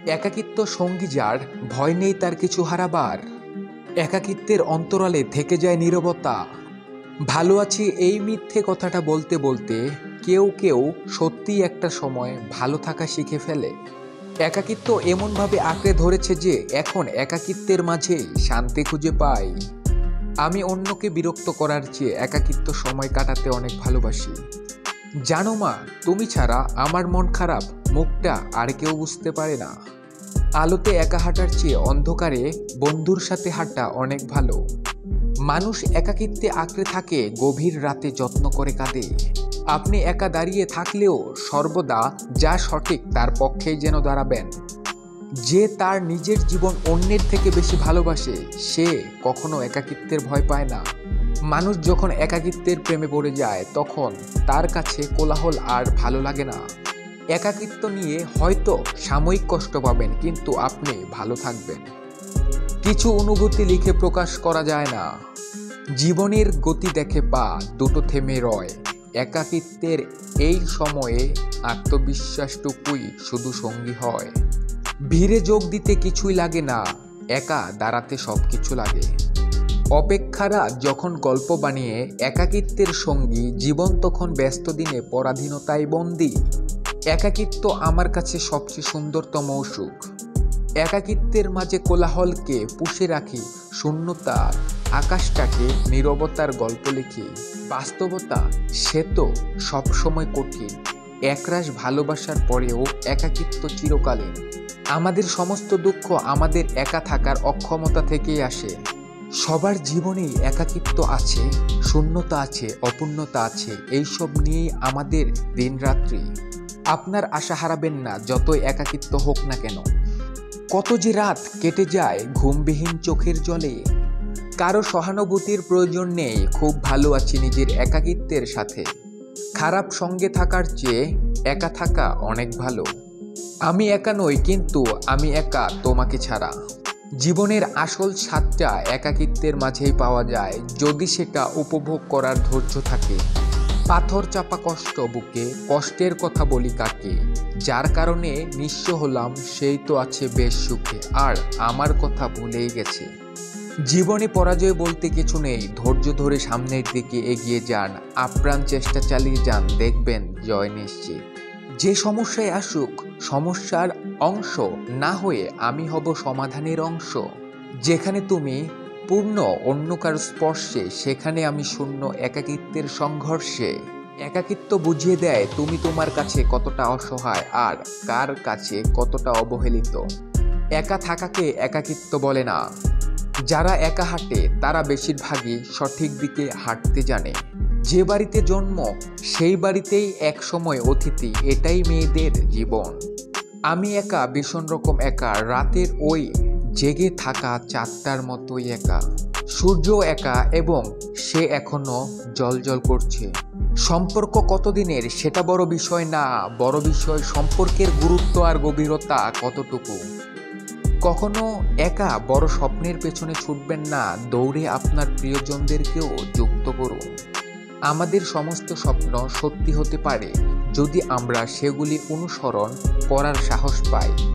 একাকিত্ব সঙ্গী যার, ভয় নেই তার কিছু হারাবার। একাকিত্বের অন্তরালে থেকে যায় নীরবতা। ভালো আছি এই মিথ্যে কথাটা বলতে বলতে কেউ কেউ সত্যিই একটা সময় ভালো থাকা শিখে ফেলে। একাকিত্ব এমনভাবে আঁকড়ে ধরেছে যে এখন একাকিত্বের মাঝে শান্তি খুঁজে পাই। আমি অন্যকে বিরক্ত করার চেয়ে একাকিত্ব সময় কাটাতে অনেক ভালোবাসি। জানো মা, তুমি ছাড়া আমার মন খারাপ মুখটা আর কেউ বুঝতে পারে না। আলোতে একা হাঁটার চেয়ে অন্ধকারে বন্ধুর সাথে হাঁটা অনেক ভালো। মানুষ একাকিত্বে আঁকড়ে থাকে, গভীর রাতে যত্ন করে কাঁদে। আপনি একা দাঁড়িয়ে থাকলেও সর্বদা যা সঠিক তার পক্ষেই যেন দাঁড়াবেন। যে তার নিজের জীবন অন্যের থেকে বেশি ভালোবাসে সে কখনো একাকিত্বের ভয় পায় না। মানুষ যখন একাকিত্বের প্রেমে পড়ে যায় তখন তার কাছে কোলাহল আর ভালো লাগে না। একাকিত্ব নিয়ে হয়তো সাময়িক কষ্ট পাবেন, কিন্তু আপনি ভালো থাকবেন। কিছু অনুভূতি লিখে প্রকাশ করা যায় না। জীবনের গতি দেখে পা দুটো থেমে রয়। একাকিত্বের এই সময়ে আত্মবিশ্বাসটুকুই শুধু সঙ্গী হয়। ভিড়ে যোগ দিতে কিছুই লাগে না, একা দাঁড়াতে সব কিছু লাগে। অপেক্ষারা যখন গল্প বানিয়ে একাকিত্বের সঙ্গী, জীবন তখন ব্যস্ত দিনে পরাধীনতায় বন্দী। একাকিত্ব আমার কাছে সবচেয়ে সুন্দরতম সুখ। একাকিত্বের মাঝে কোলাহলকে পুষে রাখি, শূন্যতার আকাশটাকে নীরবতার গল্প লিখি। বাস্তবতা সে তো সবসময় কঠিন। একরাশ ভালোবাসার পরেও একাকিত্ব চিরকালীন। আমাদের সমস্ত দুঃখ আমাদের একা থাকার অক্ষমতা থেকেই আসে। সবার জীবনেই একাকিত্ব আছে, শূন্যতা আছে, অপূর্ণতা আছে। এইসব নিয়েই আমাদের দিনরাত্রি। আপনার আশা হারাবেন না, যতই একাকিত্ব হোক না কেন। কত যে রাত কেটে যায় ঘুমবিহীন চোখের জলে। কারো সহানুভূতির প্রয়োজন নেই, খুব ভালো আছি নিজের একাকিত্বের সাথে। খারাপ সঙ্গে থাকার চেয়ে একা থাকা অনেক ভালো। আমি একা নই, কিন্তু আমি একা তোমাকে ছাড়া। জীবনের আসল স্বাদটা একাকিত্বের মাঝেই পাওয়া যায়, যদি সেটা উপভোগ করার ধৈর্য থাকে। পাথর চাপা কষ্ট বুকে, কষ্টের কথা বলি কাকে। যার কারণে নিঃস্ব হলাম সেই তো আছে বেশ সুখে, আর আমার কথা ভুলেই গেছে। জীবনে পরাজয় বলতে কিছু নেই, ধৈর্য ধরে সামনের দিকে এগিয়ে যান, আপ্রাণ চেষ্টা চালিয়ে যান, দেখবেন জয় নিশ্চিত। যে সমস্যায় আসুক সমস্যার অংশ না হয়ে আমি হব সমাধানের অংশ। যেখানে তুমি পূর্ণ অন্য কারো স্পর্শে, সেখানে আমি শূন্য একাকিত্বের সংঘর্ষে। একাকিত্ব বুঝিয়ে দেয় তুমি তোমার কাছে কতটা অসহায় আর কার কাছে কতটা অবহেলিত। একা থাকাকে একাকিত্ব বলে না। যারা একা হাঁটে তারা বেশিরভাগই সঠিক দিকে হাঁটতে জানে। যে বাড়িতে জন্ম সেই বাড়িতেই এক সময় অতিথি, এটাই মেয়েদের জীবন। আমি একা, ভীষণ রকম একা, রাতের ওই জেগে থাকা চাঁদটার মতোই একা। সূর্য একা এবং সে এখনো জ্বলজ্বল করছে। সম্পর্ক কতদিনের সেটা বড় বিষয় না, বড় বিষয় সম্পর্কের গুরুত্ব আর গভীরতা কতটুকু। কখনো একা বড় স্বপ্নের পেছনে ছুটবেন না, দৌড়ে আপনার প্রিয়জনদেরকেও যুক্ত করুন। আমাদের সমস্ত স্বপ্ন সত্যি হতে পারে যদি আমরা সেগুলি অনুসরণ করার সাহস পাই।